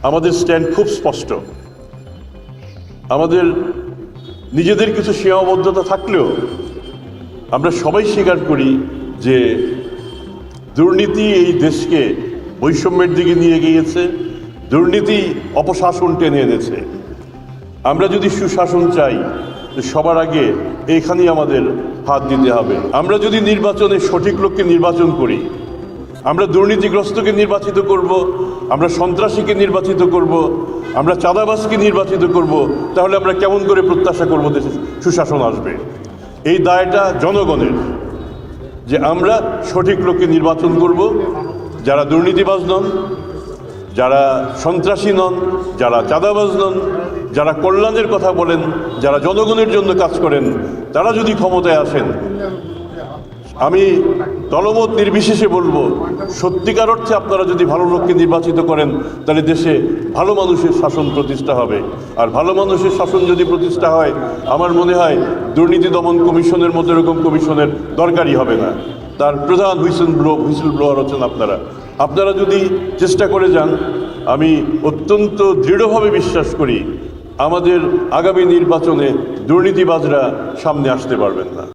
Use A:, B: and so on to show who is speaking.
A: আমাদের স্ট্যান্ড খুব স্পষ্ট। আমাদের নিজেদের কিছু সীমাবদ্ধতা থাকলেও আমরা সবাই স্বীকার করি যে দুর্নীতি এই দেশকে বৈষম্যের দিকে নিয়ে গিয়েছে, দুর্নীতি অপশাসন টেনে এনেছে। আমরা যদি সুশাসন চাই, সবার আগে এইখানেই আমাদের হাত দিতে হবে। আমরা যদি নির্বাচনে সঠিক লোককে নির্বাচন করি, আমরা দুর্নীতিগ্রস্তকে নির্বাচিত করব, আমরা সন্ত্রাসীকে নির্বাচিত করব, আমরা চাঁদাবাজকে নির্বাচিত করব, তাহলে আমরা কেমন করে প্রত্যাশা করব দেশে সুশাসন আসবে? এই দায়টা জনগণের, যে আমরা সঠিক লোককে নির্বাচন করব, যারা দুর্নীতিবাজ নন, যারা সন্ত্রাসী নন, যারা চাঁদাবাজ নন, যারা কল্যাণের কথা বলেন, যারা জনগণের জন্য কাজ করেন, তারা যদি ক্ষমতায় আসেন, আমি দলমত নির্বিশেষে বলবো, সত্যিকার অর্থে আপনারা যদি ভালো লোককে নির্বাচিত করেন, তাহলে দেশে ভালো মানুষের শাসন প্রতিষ্ঠা হবে। আর ভালো মানুষের শাসন যদি প্রতিষ্ঠা হয়, আমার মনে হয় দুর্নীতি দমন কমিশনের মতো এরকম কমিশনের দরকারই হবে না। তার প্রধান হুইসেল ব্লোয়ার হচ্ছেন আপনারা যদি চেষ্টা করে যান, আমি অত্যন্ত দৃঢ়ভাবে বিশ্বাস করি আমাদের আগামী নির্বাচনে দুর্নীতিবাজরা সামনে আসতে পারবেন না।